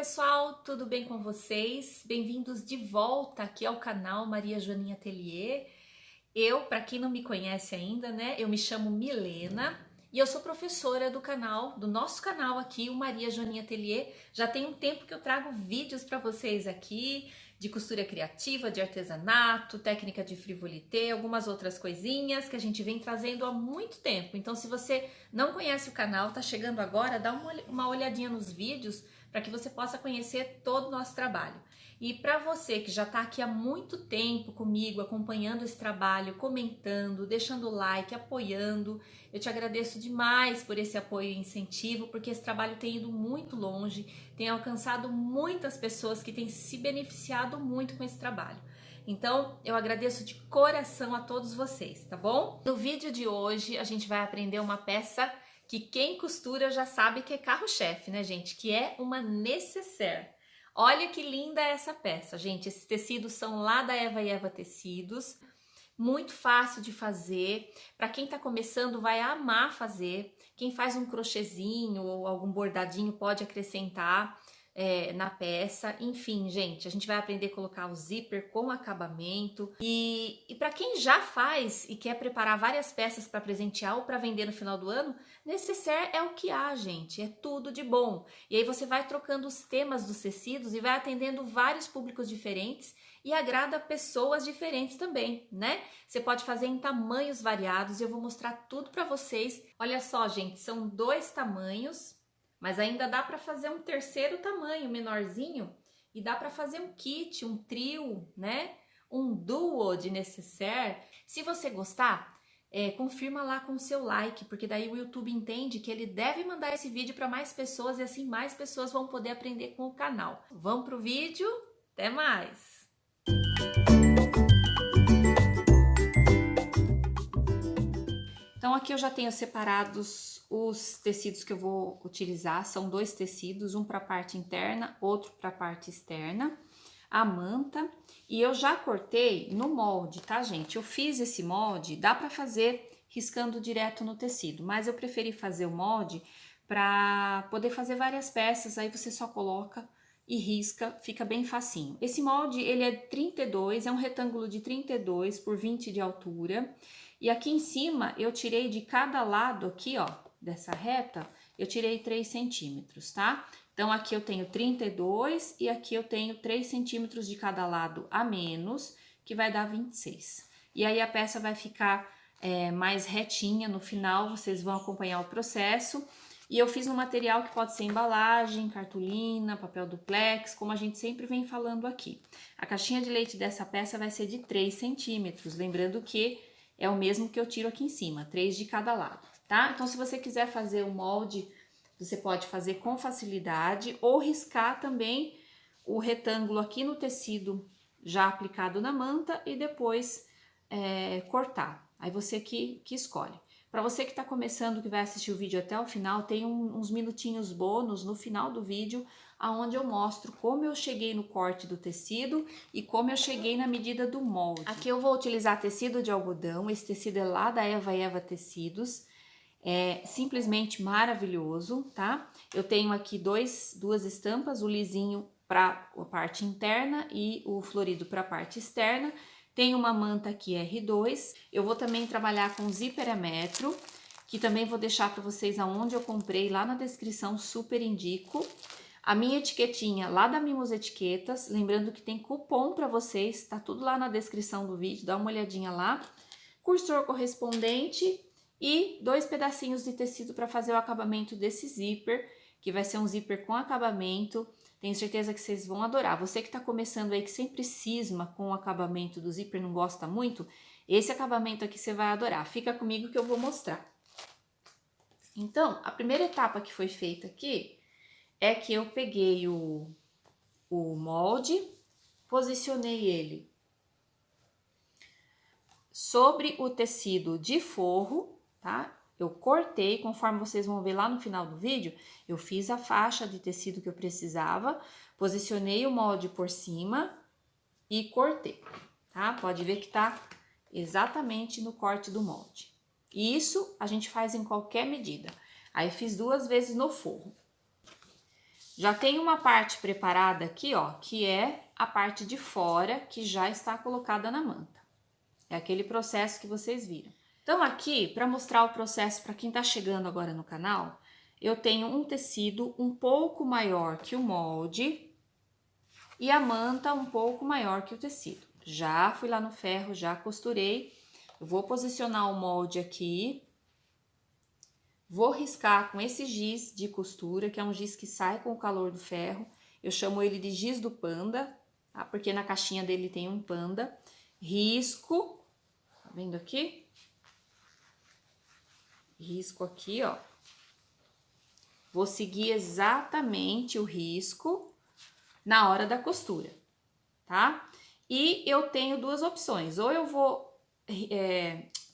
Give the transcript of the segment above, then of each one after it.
pessoal, tudo bem com vocês? Bem-vindos de volta aqui ao canal Maria Joaninha Atelier. Para quem não me conhece ainda, né, eu me chamo Milena e eu sou professora do nosso canal aqui, o Maria Joaninha Atelier. Já tem um tempo que eu trago vídeos para vocês aqui de costura criativa, de artesanato, técnica de frivolité, algumas outras coisinhas que a gente vem trazendo há muito tempo. Então, se você não conhece o canal, tá chegando agora, dá uma olhadinha nos vídeos para que você possa conhecer todo o nosso trabalho. E para você que já está aqui há muito tempo comigo, acompanhando esse trabalho, comentando, deixando like, apoiando, eu te agradeço demais por esse apoio e incentivo, porque esse trabalho tem ido muito longe, tem alcançado muitas pessoas que têm se beneficiado muito com esse trabalho. Então, eu agradeço de coração a todos vocês, tá bom? No vídeo de hoje, a gente vai aprender uma peça que quem costura já sabe que é carro-chefe, né, gente? Que é uma nécessaire. Olha que linda essa peça, gente. Esses tecidos são lá da Eva e Eva Tecidos. Muito fácil de fazer. Para quem tá começando, vai amar fazer. Quem faz um crochêzinho ou algum bordadinho pode acrescentar na peça. Enfim, gente, a gente vai aprender a colocar o zíper com acabamento. E para quem já faz e quer preparar várias peças para presentear ou para vender no final do ano, nécessaire é o que há, gente. É tudo de bom. E aí você vai trocando os temas dos tecidos e vai atendendo vários públicos diferentes e agrada pessoas diferentes também, né? Você pode fazer em tamanhos variados e eu vou mostrar tudo para vocês. Olha só, gente, são 2 tamanhos. Mas ainda dá para fazer um terceiro tamanho menorzinho e dá para fazer um kit, um trio, né? Um duo de nécessaire. Se você gostar, confirma lá com o seu like, porque daí o YouTube entende que ele deve mandar esse vídeo para mais pessoas e assim mais pessoas vão poder aprender com o canal. Vamos pro vídeo? Até mais! Então aqui eu já tenho separados os tecidos que eu vou utilizar, são 2 tecidos, um para a parte interna, outro para a parte externa, a manta, e eu já cortei no molde, tá, gente? Eu fiz esse molde, dá para fazer riscando direto no tecido, mas eu preferi fazer o molde para poder fazer várias peças, aí você só coloca e risca, fica bem facinho. Esse molde, ele é 32, é um retângulo de 32 por 20 de altura. E aqui em cima, eu tirei de cada lado aqui, ó, dessa reta, eu tirei 3 centímetros, tá? Então, aqui eu tenho 32 e aqui eu tenho 3 centímetros de cada lado a menos, que vai dar 26. E aí, a peça vai ficar mais retinha no final, vocês vão acompanhar o processo. E eu fiz um material que pode ser embalagem, cartolina, papel duplex, como a gente sempre vem falando aqui. A caixinha de leite dessa peça vai ser de 3 centímetros, lembrando que é o mesmo que eu tiro aqui em cima, 3 de cada lado, tá? Então, se você quiser fazer o molde, você pode fazer com facilidade ou riscar também o retângulo aqui no tecido já aplicado na manta e depois cortar. Aí você que escolhe. Para você que está começando, que vai assistir o vídeo até o final, tem uns minutinhos bônus no final do vídeo, aonde eu mostro como eu cheguei no corte do tecido e como eu cheguei na medida do molde. Aqui eu vou utilizar tecido de algodão, esse tecido é lá da Eva e Eva Tecidos, é simplesmente maravilhoso, tá? Eu tenho aqui duas estampas, o lisinho para a parte interna e o florido para a parte externa. Tem uma manta aqui R2, eu vou também trabalhar com zíper a metro, que também vou deixar para vocês aonde eu comprei, lá na descrição, super indico. A minha etiquetinha lá da Mimos Etiquetas, lembrando que tem cupom para vocês, tá tudo lá na descrição do vídeo, dá uma olhadinha lá. Cursor correspondente e 2 pedacinhos de tecido para fazer o acabamento desse zíper, que vai ser um zíper com acabamento. Tenho certeza que vocês vão adorar. Você que está começando aí, que sempre cisma com o acabamento do zíper, não gosta muito, esse acabamento aqui você vai adorar. Fica comigo que eu vou mostrar. Então, a primeira etapa que foi feita aqui é que eu peguei o molde, posicionei ele sobre o tecido de forro, tá? Eu cortei, conforme vocês vão ver lá no final do vídeo, eu fiz a faixa de tecido que eu precisava, posicionei o molde por cima e cortei, tá? Pode ver que tá exatamente no corte do molde. E isso a gente faz em qualquer medida. Aí fiz 2 vezes no forro. Já tem uma parte preparada aqui, ó, que é a parte de fora que já está colocada na manta. É aquele processo que vocês viram. Então aqui, para mostrar o processo para quem está chegando agora no canal, eu tenho um tecido um pouco maior que o molde e a manta um pouco maior que o tecido. Já fui lá no ferro, já costurei. Eu vou posicionar o molde aqui. Vou riscar com esse giz de costura, que é um giz que sai com o calor do ferro. Eu chamo ele de giz do panda, tá? Porque na caixinha dele tem um panda. Risco, tá vendo aqui? Risco aqui, ó. Vou seguir exatamente o risco na hora da costura, tá? E eu tenho duas opções. Ou eu vou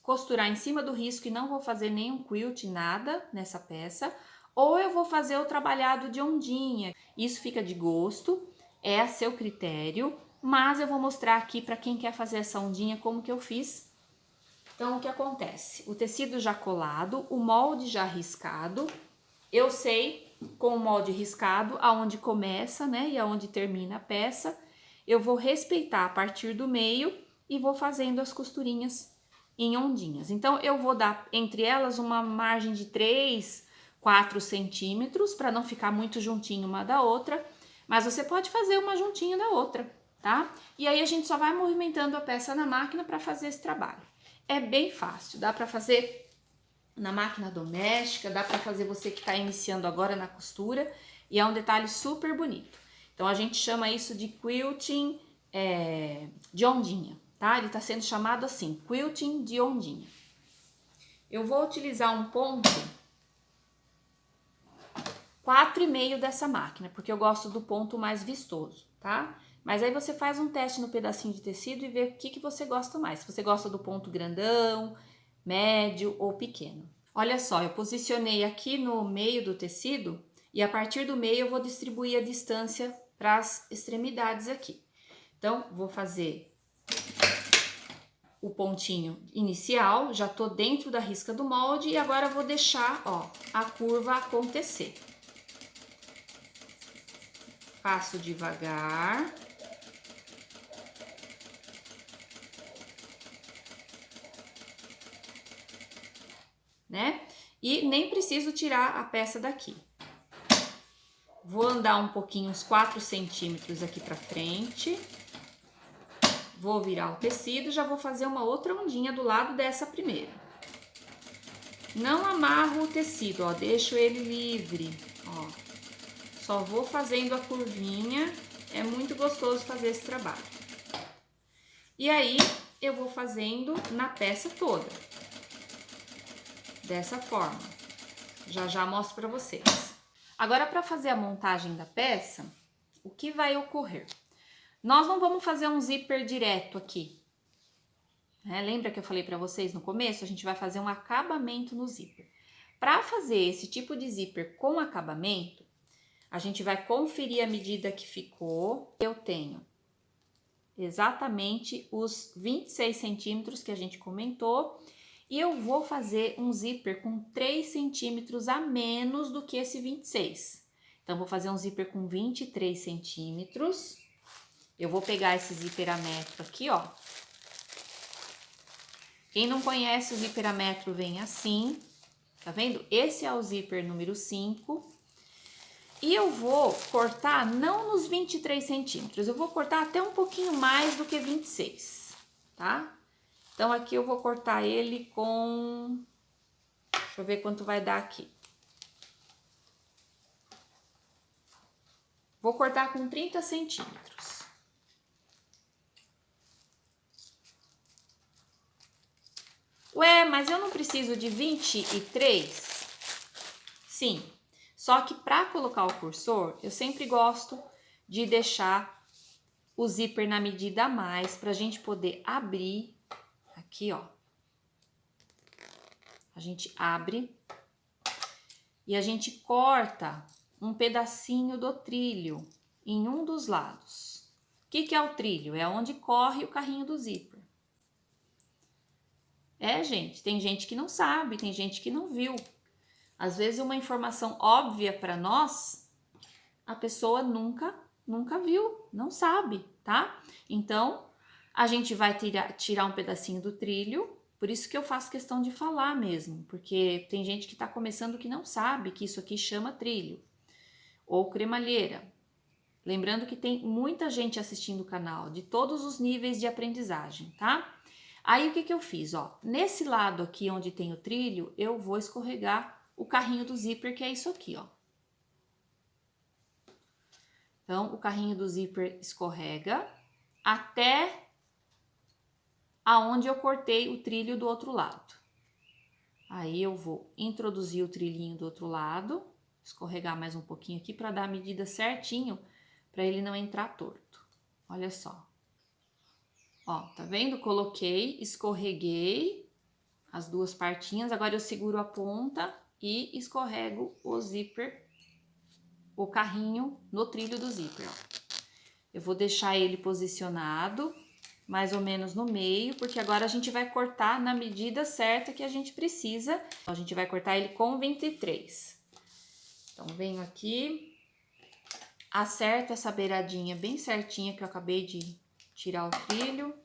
costurar em cima do risco e não vou fazer nenhum quilt, nada nessa peça. Ou eu vou fazer o trabalhado de ondinha. Isso fica de gosto, é a seu critério. Mas eu vou mostrar aqui para quem quer fazer essa ondinha como que eu fiz. Então, o que acontece? O tecido já colado, o molde já riscado. Eu sei, com o molde riscado, aonde começa, né, e aonde termina a peça. Eu vou respeitar a partir do meio e vou fazendo as costurinhas em ondinhas. Então, eu vou dar entre elas uma margem de 3, 4 centímetros, para não ficar muito juntinho uma da outra. Mas você pode fazer uma juntinha da outra, tá? E aí, a gente só vai movimentando a peça na máquina para fazer esse trabalho. É bem fácil, dá para fazer na máquina doméstica, dá para fazer você que está iniciando agora na costura, e é um detalhe super bonito. Então a gente chama isso de quilting de ondinha, tá? Ele está sendo chamado assim, quilting de ondinha. Eu vou utilizar um ponto 4,5 dessa máquina, porque eu gosto do ponto mais vistoso, tá? Mas aí você faz um teste no pedacinho de tecido e vê o que você gosta mais. Se você gosta do ponto grandão, médio ou pequeno. Olha só, eu posicionei aqui no meio do tecido e a partir do meio eu vou distribuir a distância para as extremidades aqui. Então, vou fazer o pontinho inicial, já tô dentro da risca do molde e agora vou deixar, ó, a curva acontecer. Passo devagar. Né? E nem preciso tirar a peça daqui. Vou andar um pouquinho, uns 4 centímetros aqui pra frente. Vou virar o tecido, já vou fazer uma outra ondinha do lado dessa primeira. Não amarro o tecido, ó, deixo ele livre, ó. Só vou fazendo a curvinha, é muito gostoso fazer esse trabalho. E aí, eu vou fazendo na peça toda. Dessa forma. Já mostro para vocês. Agora, para fazer a montagem da peça, o que vai ocorrer? Nós não vamos fazer um zíper direto aqui. Lembra que eu falei para vocês no começo? A gente vai fazer um acabamento no zíper. Para fazer esse tipo de zíper com acabamento, a gente vai conferir a medida que ficou. Eu tenho exatamente os 26 centímetros que a gente comentou. E eu vou fazer um zíper com 3 centímetros a menos do que esse 26. Então, vou fazer um zíper com 23 centímetros. Eu vou pegar esse zíper a metro aqui, ó. Quem não conhece o zíper a metro vem assim, tá vendo? Esse é o zíper número 5. E eu vou cortar não nos 23 centímetros, eu vou cortar até um pouquinho mais do que 26, tá? Então, aqui eu vou cortar ele com... Deixa eu ver quanto vai dar aqui. Vou cortar com 30 centímetros. Ué, mas eu não preciso de 23? Sim, só que para colocar o cursor, eu sempre gosto de deixar o zíper na medida a mais, pra gente poder abrir aqui, ó. A gente abre e a gente corta um pedacinho do trilho em um dos lados. O que é o trilho? É onde corre o carrinho do zíper. Gente, tem gente que não sabe, tem gente que não viu. Às vezes uma informação óbvia para nós, a pessoa nunca viu, não sabe, tá? Então, a gente vai tirar um pedacinho do trilho, por isso que eu faço questão de falar mesmo, porque tem gente que tá começando que não sabe que isso aqui chama trilho, ou cremalheira. Lembrando que tem muita gente assistindo o canal, de todos os níveis de aprendizagem, tá? Aí o que que eu fiz, ó? Nesse lado aqui onde tem o trilho, eu vou escorregar o carrinho do zíper, que é isso aqui, ó. Então, o carrinho do zíper escorrega até aonde eu cortei o trilho do outro lado. Aí eu vou introduzir o trilhinho do outro lado, escorregar mais um pouquinho aqui para dar a medida certinho, para ele não entrar torto. Olha só. Ó, tá vendo? Coloquei, escorreguei as duas partinhas, agora eu seguro a ponta e escorrego o zíper, o carrinho no trilho do zíper, ó. Eu vou deixar ele posicionado mais ou menos no meio, porque agora a gente vai cortar na medida certa que a gente precisa. A gente vai cortar ele com 23. Então, venho aqui, acerto essa beiradinha bem certinha que eu acabei de tirar o trilho.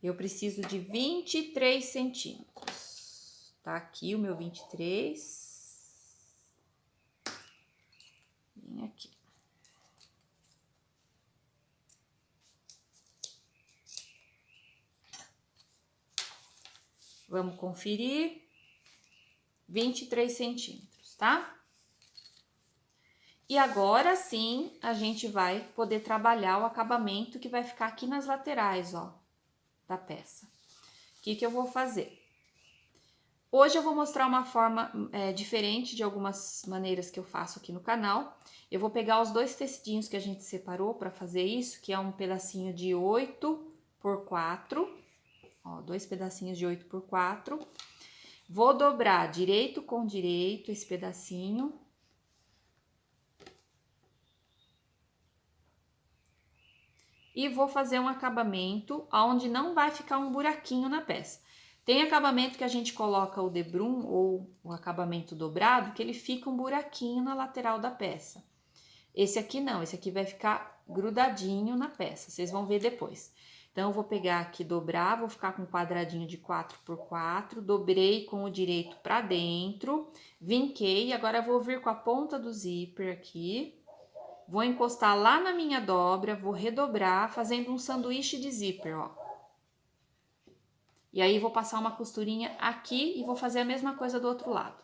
Eu preciso de 23 centímetros. Tá aqui o meu 23. Vem aqui. Vamos conferir. 23 centímetros, tá? E agora sim, a gente vai poder trabalhar o acabamento que vai ficar aqui nas laterais, ó, da peça. O que que eu vou fazer? Hoje eu vou mostrar uma forma diferente de algumas maneiras que eu faço aqui no canal. Eu vou pegar os dois tecidinhos que a gente separou para fazer isso, que é um pedacinho de 8 por 4, ó, dois pedacinhos de 8 por 4. Vou dobrar direito com direito esse pedacinho. E vou fazer um acabamento onde não vai ficar um buraquinho na peça. Tem acabamento que a gente coloca o debrum ou o acabamento dobrado, que ele fica um buraquinho na lateral da peça. Esse aqui não, esse aqui vai ficar grudadinho na peça, vocês vão ver depois. Então, eu vou pegar aqui, dobrar, vou ficar com um quadradinho de 4 por 4, dobrei com o direito pra dentro, vinquei, agora eu vou vir com a ponta do zíper aqui, vou encostar lá na minha dobra, vou redobrar, fazendo um sanduíche de zíper, ó. E aí, vou passar uma costurinha aqui e vou fazer a mesma coisa do outro lado.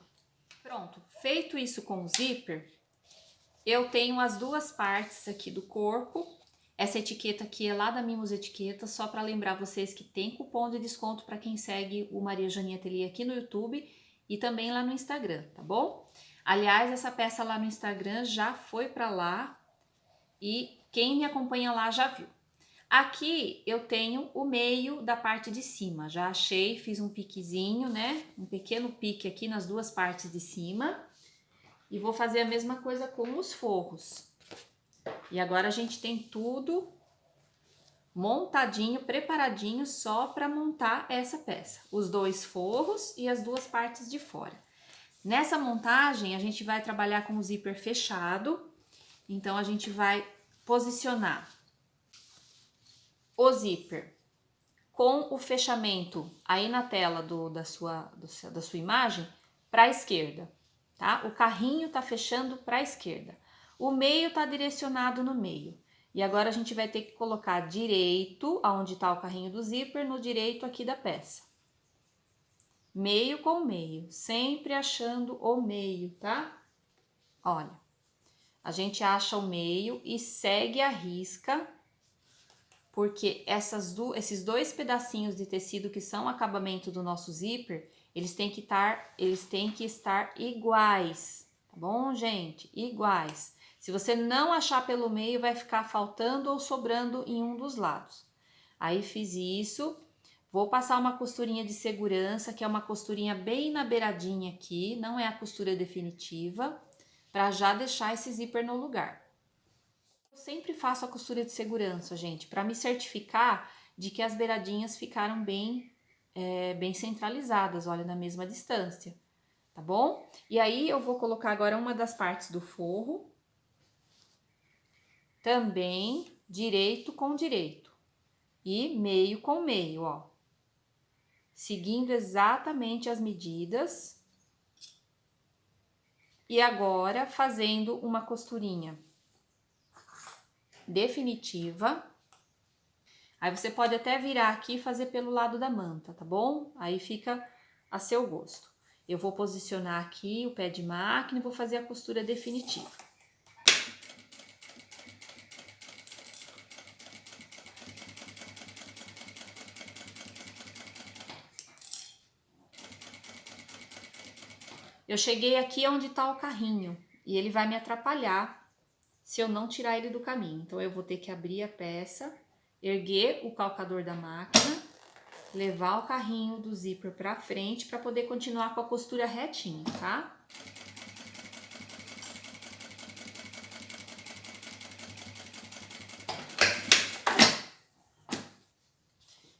Pronto, feito isso com o zíper, eu tenho as duas partes aqui do corpo. Essa etiqueta aqui é lá da Mimos Etiquetas, só para lembrar vocês que tem cupom de desconto para quem segue o Maria Joaninha Ateliê aqui no YouTube e também lá no Instagram, tá bom? Aliás, essa peça lá no Instagram já foi para lá e quem me acompanha lá já viu. Aqui eu tenho o meio da parte de cima, já achei, fiz um piquezinho, né? Um pequeno pique aqui nas duas partes de cima. E vou fazer a mesma coisa com os forros. E agora a gente tem tudo montadinho, preparadinho só para montar essa peça. Os dois forros e as duas partes de fora. Nessa montagem, a gente vai trabalhar com o zíper fechado. Então, a gente vai posicionar o zíper com o fechamento aí na tela da sua imagem para a esquerda, tá? O carrinho tá fechando para a esquerda. O meio tá direcionado no meio. E agora a gente vai ter que colocar direito, aonde tá o carrinho do zíper, no direito aqui da peça. Meio com meio, sempre achando o meio, tá? Olha, a gente acha o meio e segue a risca, porque esses dois pedacinhos de tecido que são acabamento do nosso zíper, eles têm que estar iguais, tá bom, gente? Iguais. Se você não achar pelo meio, vai ficar faltando ou sobrando em um dos lados. Aí fiz isso, vou passar uma costurinha de segurança, que é uma costurinha bem na beiradinha aqui, não é a costura definitiva, para já deixar esse zíper no lugar. Eu sempre faço a costura de segurança, gente, para me certificar de que as beiradinhas ficaram bem bem centralizadas, olha, na mesma distância, tá bom? E aí, eu vou colocar agora uma das partes do forro, também direito com direito e meio com meio, ó. Seguindo exatamente as medidas. E agora, fazendo uma costurinha definitiva. Aí, você pode até virar aqui e fazer pelo lado da manta, tá bom? Aí, fica a seu gosto. Eu vou posicionar aqui o pé de máquina e vou fazer a costura definitiva. Eu cheguei aqui onde tá o carrinho e ele vai me atrapalhar se eu não tirar ele do caminho. Então, eu vou ter que abrir a peça, erguer o calcador da máquina, levar o carrinho do zíper pra frente para poder continuar com a costura retinha, tá?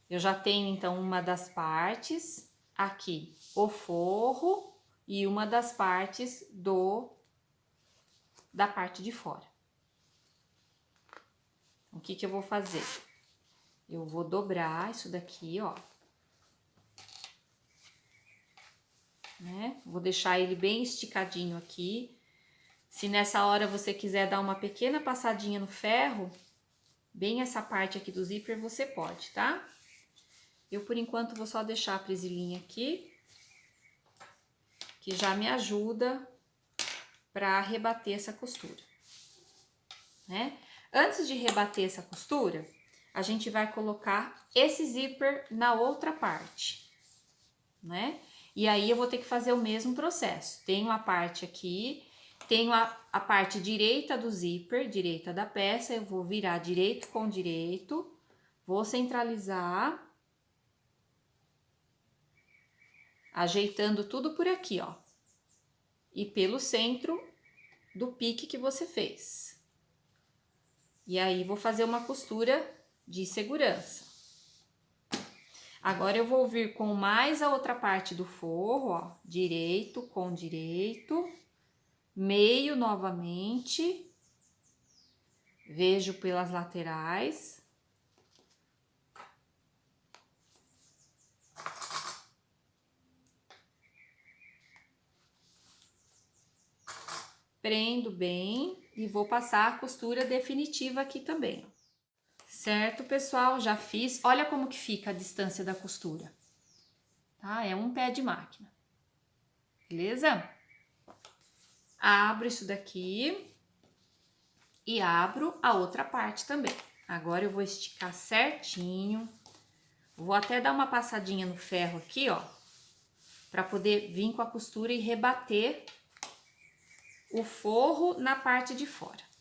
Eu já tenho, então, uma das partes aqui, o forro, e uma das partes da parte de fora. O que que eu vou fazer? Eu vou dobrar isso daqui, ó. Né? Vou deixar ele bem esticadinho aqui. Se nessa hora você quiser dar uma pequena passadinha no ferro, bem essa parte aqui do zíper, você pode, tá? Eu, por enquanto, vou só deixar a presilhinha aqui, que já me ajuda para rebater essa costura, né? Antes de rebater essa costura, a gente vai colocar esse zíper na outra parte, né? E aí, eu vou ter que fazer o mesmo processo. Tenho a parte aqui, tenho a parte direita do zíper, direita da peça, eu vou virar direito com direito, vou centralizar, ajeitando tudo por aqui, ó. E pelo centro do pique que você fez. E aí, vou fazer uma costura de segurança. Agora, eu vou vir com mais a outra parte do forro, ó, direito com direito, meio novamente, vejo pelas laterais. Prendo bem e vou passar a costura definitiva aqui também. Certo, pessoal? Já fiz. Olha como que fica a distância da costura. Tá? É um pé de máquina. Beleza? Abro isso daqui e abro a outra parte também. Agora, eu vou esticar certinho. Vou até dar uma passadinha no ferro aqui, ó, para poder vir com a costura e rebater o forro na parte de fora.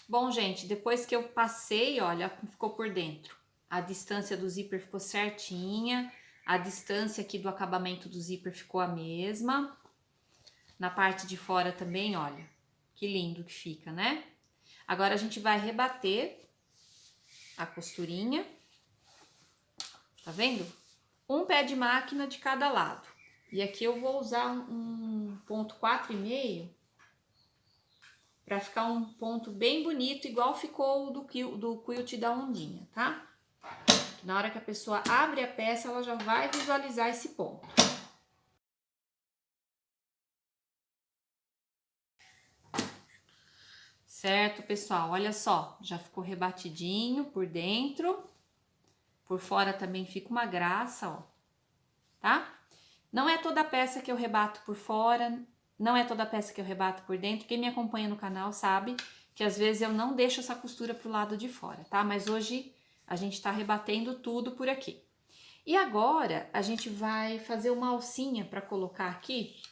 Bom, gente, depois que eu passei, olha, ficou por dentro. A distância do zíper ficou certinha, a distância aqui do acabamento do zíper ficou a mesma. Na parte de fora também, olha, que lindo que fica, né? Agora, a gente vai rebater a costurinha, tá vendo? Um pé de máquina de cada lado. E aqui eu vou usar um ponto 4,5 para ficar um ponto bem bonito, igual ficou do quilt da ondinha, tá? Na hora que a pessoa abre a peça, ela já vai visualizar esse ponto. Certo, pessoal? Olha só, já ficou rebatidinho por dentro. Por fora também fica uma graça, ó, tá? Não é toda peça que eu rebato por fora, não é toda peça que eu rebato por dentro. Quem me acompanha no canal sabe que às vezes eu não deixo essa costura pro lado de fora, tá? Mas hoje a gente tá rebatendo tudo por aqui. E agora, a gente vai fazer uma alcinha para colocar aqui.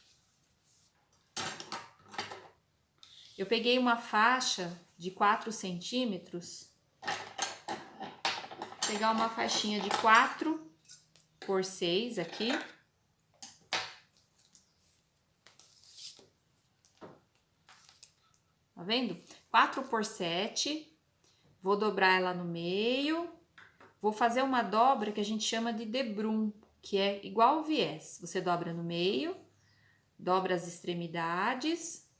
Eu peguei uma faixa de 4 centímetros. Vou pegar uma faixinha de 4 por 6 aqui. Tá vendo? 4 por 7. Vou dobrar ela no meio. vou fazer uma dobra que a gente chama de debrum, que é igual ao viés. Você dobra no meio, dobra as extremidades,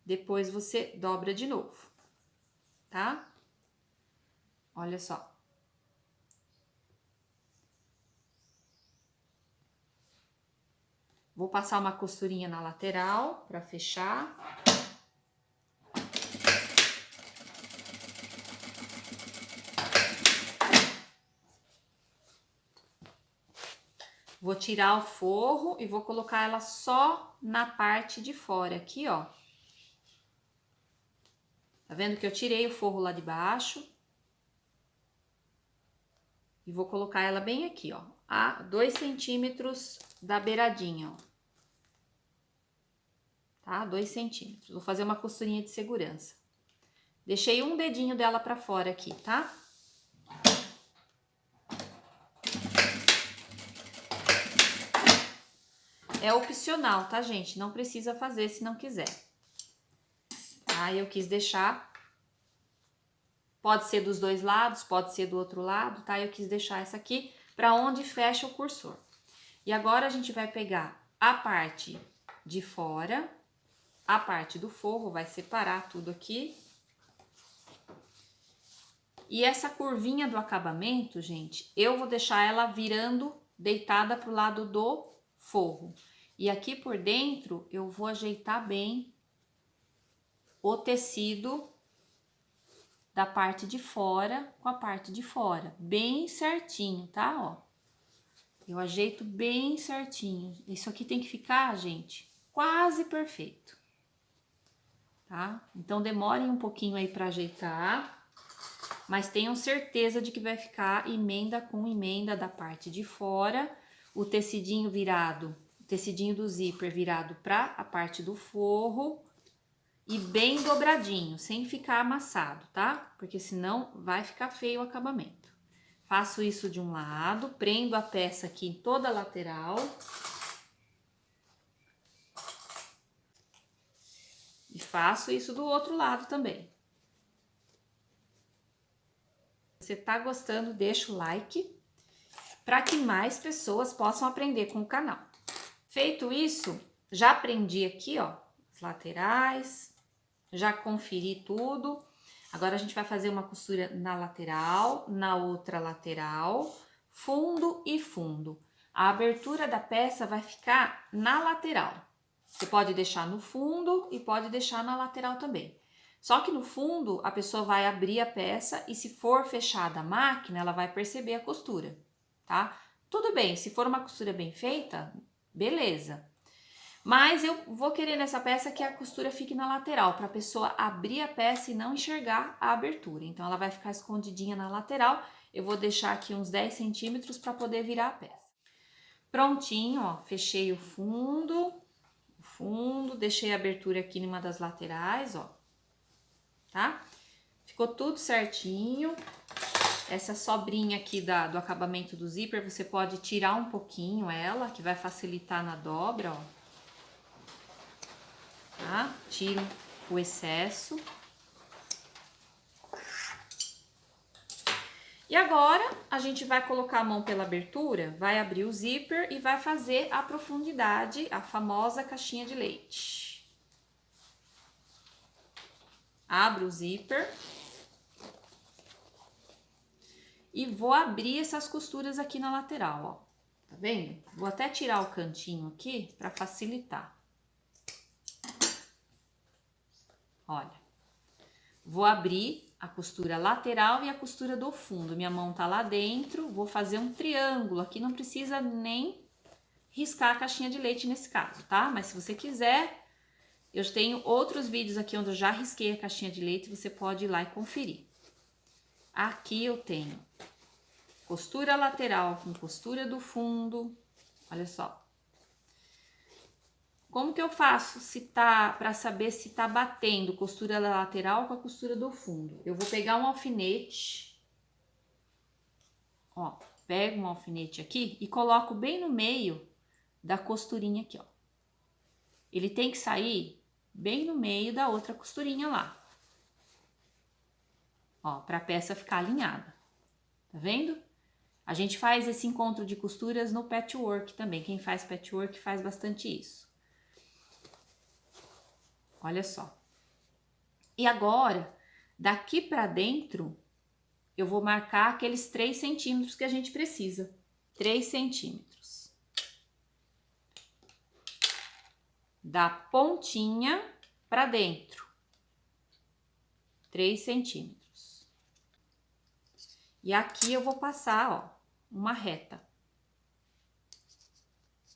depois você dobra de novo, tá? Olha só. Vou passar uma costurinha na lateral para fechar. Vou tirar o forro e vou colocar ela só na parte de fora aqui, ó. Tá vendo que eu tirei o forro lá de baixo? E vou colocar ela bem aqui, ó, a 2 centímetros da beiradinha, ó. Tá? 2 centímetros. Vou fazer uma costurinha de segurança. Deixei um dedinho dela pra fora aqui, tá? É opcional, tá, gente? Não precisa fazer se não quiser. Tá? Eu quis deixar. Pode ser dos dois lados, pode ser do outro lado, tá? Eu quis deixar essa aqui para onde fecha o cursor. E agora a gente vai pegar a parte de fora, a parte do forro, vai separar tudo aqui. E essa curvinha do acabamento, gente, eu vou deixar ela virando, deitada pro lado do forro. E aqui por dentro eu vou ajeitar bem o tecido da parte de fora com a parte de fora, bem certinho, tá? Ó, eu ajeito bem certinho. Isso aqui tem que ficar, gente, quase perfeito, tá? Então demorem um pouquinho aí para ajeitar, mas tenham certeza de que vai ficar emenda com emenda da parte de fora, o tecidinho virado, o tecidinho do zíper virado para a parte do forro. E bem dobradinho, sem ficar amassado, tá? Porque senão vai ficar feio o acabamento. Faço isso de um lado, prendo a peça aqui em toda a lateral. E faço isso do outro lado também. Se você tá gostando, deixa o like para que mais pessoas possam aprender com o canal. Feito isso, já prendi aqui, ó, as laterais. Já conferi tudo. Agora a gente vai fazer uma costura na lateral, na outra lateral, fundo e fundo. A abertura da peça vai ficar na lateral. Você pode deixar no fundo e pode deixar na lateral também. Só que no fundo a pessoa vai abrir a peça e se for fechada a máquina, ela vai perceber a costura, tá? Tudo bem, se for uma costura bem feita, beleza. Mas eu vou querer nessa peça que a costura fique na lateral, para a pessoa abrir a peça e não enxergar a abertura. Então, ela vai ficar escondidinha na lateral. Eu vou deixar aqui uns 10 centímetros para poder virar a peça. Prontinho, ó, fechei o fundo, deixei a abertura aqui numa das laterais, ó, tá? Ficou tudo certinho. Essa sobrinha aqui do acabamento do zíper, você pode tirar um pouquinho ela, que vai facilitar na dobra, ó. Tá? Tiro o excesso. E agora, a gente vai colocar a mão pela abertura, vai abrir o zíper e vai fazer a profundidade, a famosa caixinha de leite. Abro o zíper. E vou abrir essas costuras aqui na lateral, ó. Tá vendo? Vou até tirar o cantinho aqui para facilitar. Olha, vou abrir a costura lateral e a costura do fundo. Minha mão tá lá dentro, vou fazer um triângulo. Aqui não precisa nem riscar a caixinha de leite nesse caso, tá? Mas se você quiser, eu tenho outros vídeos aqui onde eu já risquei a caixinha de leite, você pode ir lá e conferir. Aqui eu tenho costura lateral com costura do fundo, olha só. Como que eu faço para saber se tá batendo costura lateral com a costura do fundo? Eu vou pegar um alfinete, ó, pego um alfinete aqui e coloco bem no meio da costurinha aqui, ó. Ele tem que sair bem no meio da outra costurinha lá, ó, para a peça ficar alinhada, tá Tá vendo? A gente faz esse encontro de costuras no patchwork também. Quem faz patchwork faz bastante isso. Olha só. E agora, daqui pra dentro, eu vou marcar aqueles 3 centímetros que a gente precisa. 3 centímetros. Da pontinha pra dentro. 3 centímetros. E aqui eu vou passar, ó, uma reta.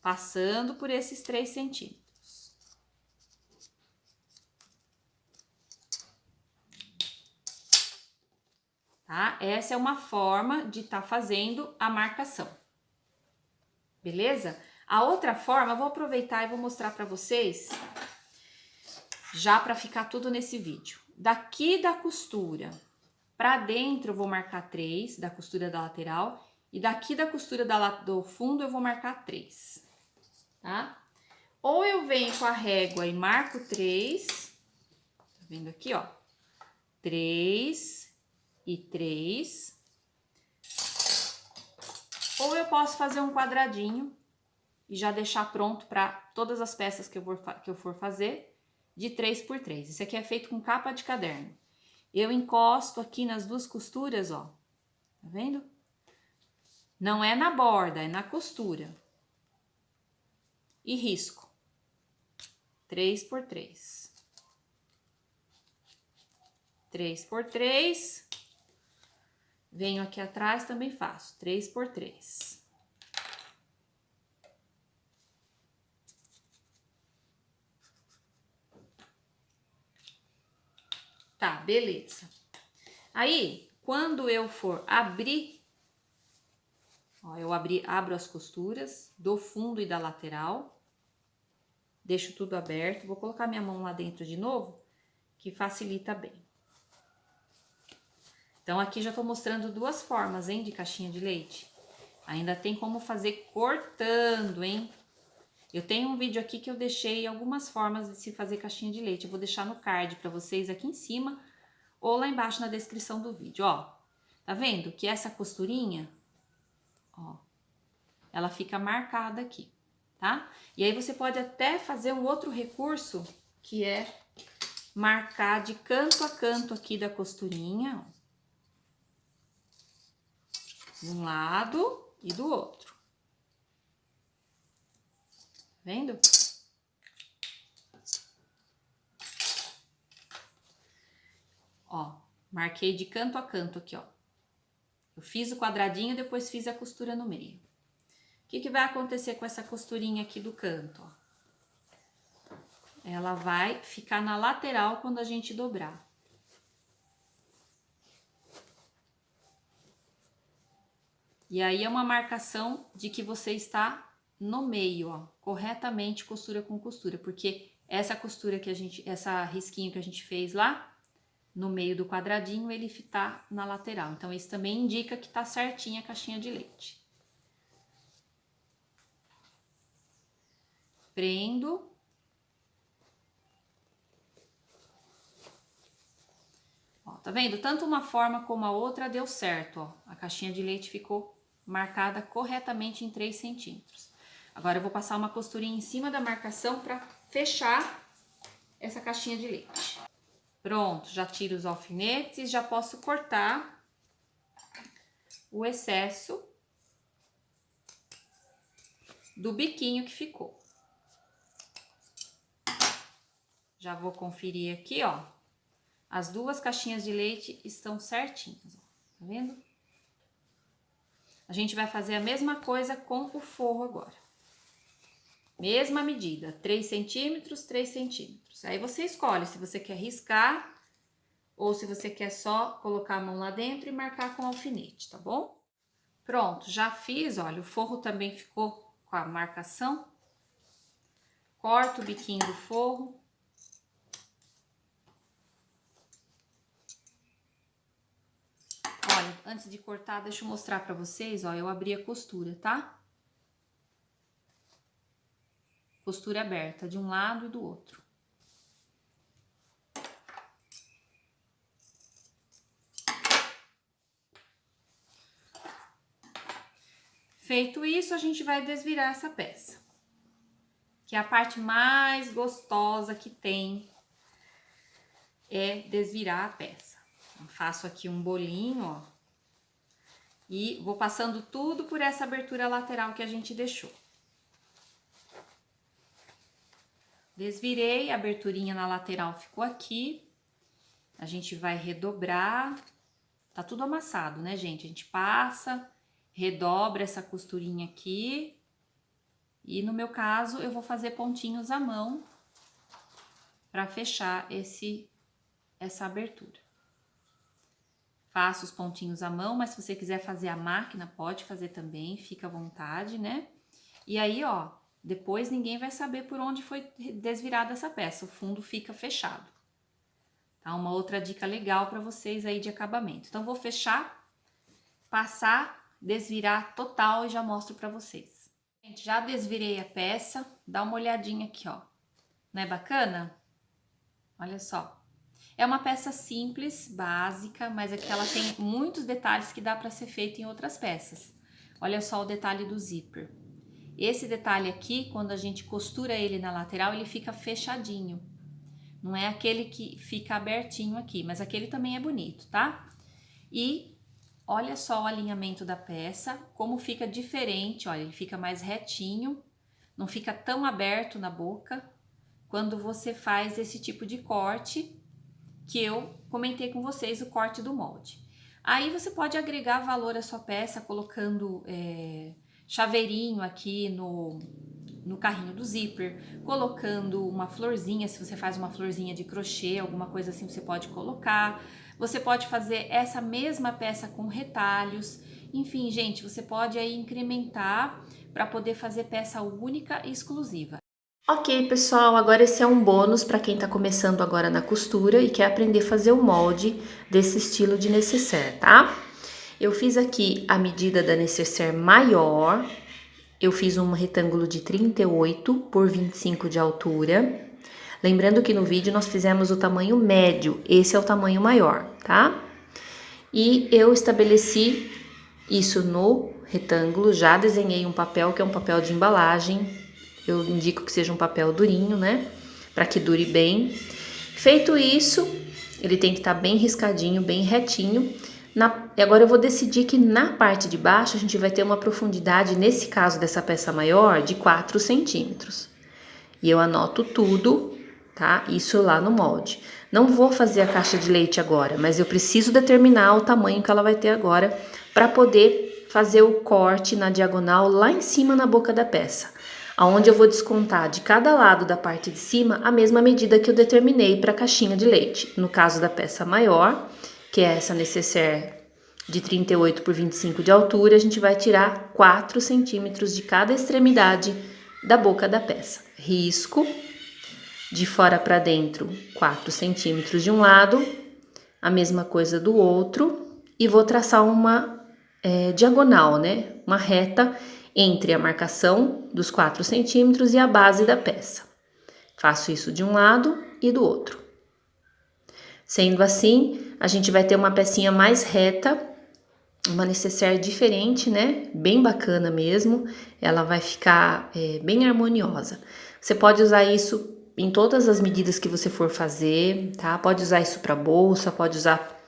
Passando por esses 3 centímetros. Tá? Essa é uma forma de estar fazendo a marcação. Beleza? A outra forma, eu vou aproveitar e vou mostrar para vocês, já para ficar tudo nesse vídeo. Daqui da costura para dentro eu vou marcar 3, da costura da lateral, e daqui da costura do fundo eu vou marcar 3, tá? Ou eu venho com a régua e marco 3, tá vendo aqui, ó? 3 e 3. Ou eu posso fazer um quadradinho e já deixar pronto para todas as peças que eu for fazer de 3 por 3. Isso aqui é feito com capa de caderno. Eu encosto aqui nas duas costuras, ó. Tá vendo? Não é na borda, é na costura. E risco. 3 por 3. 3 por 3. Venho aqui atrás, também faço 3 por 3. Tá, beleza. Aí, quando eu for abrir, ó, eu abro as costuras do fundo e da lateral. Deixo tudo aberto. Vou colocar minha mão lá dentro de novo, que facilita bem. Então, aqui já tô mostrando duas formas, hein, de caixinha de leite. Ainda tem como fazer cortando, hein? Eu tenho um vídeo aqui que eu deixei algumas formas de se fazer caixinha de leite. Eu vou deixar no card para vocês aqui em cima ou lá embaixo na descrição do vídeo, ó. Tá vendo que essa costurinha, ó, ela fica marcada aqui, tá? E aí você pode até fazer um outro recurso, que é marcar de canto a canto aqui da costurinha, ó. De um lado e do outro. Vendo? Ó, marquei de canto a canto aqui, ó. Eu fiz o quadradinho, depois fiz a costura no meio. O que vai acontecer com essa costurinha aqui do canto, ó? Ela vai ficar na lateral quando a gente dobrar. E aí é uma marcação de que você está no meio, ó, corretamente costura com costura, porque essa costura que essa risquinho que a gente fez lá no meio do quadradinho, ele tá na lateral. Então, isso também indica que tá certinha a caixinha de leite. Prendo. Ó, tá vendo? Tanto uma forma como a outra deu certo, ó. A caixinha de leite ficou marcada corretamente em 3 centímetros. Agora, eu vou passar uma costurinha em cima da marcação para fechar essa caixinha de leite. Pronto, já tiro os alfinetes e já posso cortar o excesso do biquinho que ficou. Já vou conferir aqui, ó. As duas caixinhas de leite estão certinhas, ó. Tá vendo? A gente vai fazer a mesma coisa com o forro agora. Mesma medida, 3 centímetros, 3 centímetros. Aí você escolhe se você quer riscar ou se você quer só colocar a mão lá dentro e marcar com alfinete, tá bom? Pronto, já fiz, olha, o forro também ficou com a marcação. Corto o biquinho do forro. Olha, antes de cortar, deixa eu mostrar pra vocês, ó, eu abri a costura, tá? Costura aberta de um lado e do outro. Feito isso, a gente vai desvirar essa peça, que é a parte mais gostosa que tem, é desvirar a peça. Eu faço aqui um bolinho, ó, e vou passando tudo por essa abertura lateral que a gente deixou. Desvirei, a aberturinha na lateral ficou aqui. A gente vai redobrar. Tá tudo amassado, né, gente? A gente passa, redobra essa costurinha aqui. E no meu caso, eu vou fazer pontinhos à mão para fechar essa abertura. Faço os pontinhos à mão, mas se você quiser fazer a máquina, pode fazer também, fica à vontade, né? E aí, ó, depois ninguém vai saber por onde foi desvirada essa peça, o fundo fica fechado. Tá? Uma outra dica legal para vocês aí de acabamento. Então, vou fechar, passar, desvirar total e já mostro para vocês. Gente, já desvirei a peça, dá uma olhadinha aqui, ó. Não é bacana? Olha só. É uma peça simples, básica, mas aqui ela tem muitos detalhes que dá para ser feito em outras peças. Olha só o detalhe do zíper. Esse detalhe aqui, quando a gente costura ele na lateral, ele fica fechadinho. Não é aquele que fica abertinho aqui, mas aquele também é bonito, tá? E olha só o alinhamento da peça, como fica diferente, olha, ele fica mais retinho, não fica tão aberto na boca quando você faz esse tipo de corte que eu comentei com vocês, o corte do molde. Aí você pode agregar valor à sua peça colocando chaveirinho aqui no carrinho do zíper, colocando uma florzinha, se você faz uma florzinha de crochê, alguma coisa assim você pode colocar. Você pode fazer essa mesma peça com retalhos. Enfim, gente, você pode aí incrementar para poder fazer peça única e exclusiva. Ok, pessoal, agora esse é um bônus para quem está começando agora na costura e quer aprender a fazer o molde desse estilo de nécessaire, tá? Eu fiz aqui a medida da nécessaire maior, eu fiz um retângulo de 38 por 25 de altura. Lembrando que no vídeo nós fizemos o tamanho médio, esse é o tamanho maior, tá? E eu estabeleci isso no retângulo, já desenhei um papel que é um papel de embalagem. Eu indico que seja um papel durinho, né? Para que dure bem. Feito isso, ele tem que estar bem riscadinho, bem retinho. E agora eu vou decidir que na parte de baixo a gente vai ter uma profundidade, nesse caso dessa peça maior, de 4 centímetros. E eu anoto tudo, tá? Isso lá no molde. Não vou fazer a caixa de leite agora, mas eu preciso determinar o tamanho que ela vai ter agora para poder fazer o corte na diagonal lá em cima na boca da peça, aonde eu vou descontar de cada lado da parte de cima a mesma medida que eu determinei para a caixinha de leite. No caso da peça maior, que é essa nécessaire de 38 por 25 de altura, a gente vai tirar 4 centímetros de cada extremidade da boca da peça. Risco de fora para dentro 4 centímetros de um lado, a mesma coisa do outro, e vou traçar uma diagonal, né? Uma reta entre a marcação dos 4 centímetros e a base da peça. Faço isso de um lado e do outro. Sendo assim, a gente vai ter uma pecinha mais reta, uma nécessaire diferente, né? Bem bacana mesmo. Ela vai ficar bem harmoniosa. Você pode usar isso em todas as medidas que você for fazer, tá? Pode usar isso para bolsa, pode usar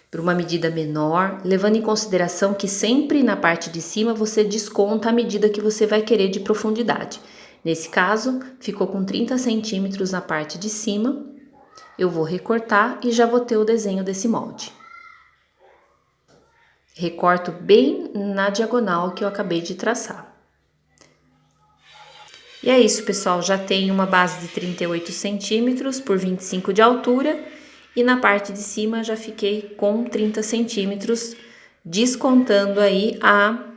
por uma medida menor, levando em consideração que sempre na parte de cima você desconta a medida que você vai querer de profundidade. Nesse caso, ficou com 30 centímetros na parte de cima. Eu vou recortar e já vou ter o desenho desse molde. Recorto bem na diagonal que eu acabei de traçar. E é isso, pessoal. Já tenho uma base de 38 centímetros por 25 de altura. E na parte de cima já fiquei com 30 centímetros, descontando aí a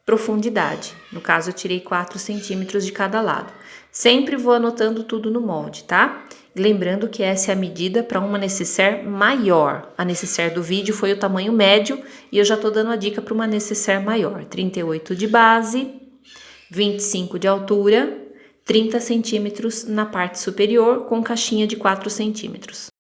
profundidade. No caso, eu tirei 4 centímetros de cada lado. Sempre vou anotando tudo no molde, tá? Lembrando que essa é a medida para uma nécessaire maior. A nécessaire do vídeo foi o tamanho médio e eu já tô dando a dica para uma nécessaire maior. 38 de base, 25 de altura, 30 centímetros na parte superior com caixinha de 4 centímetros.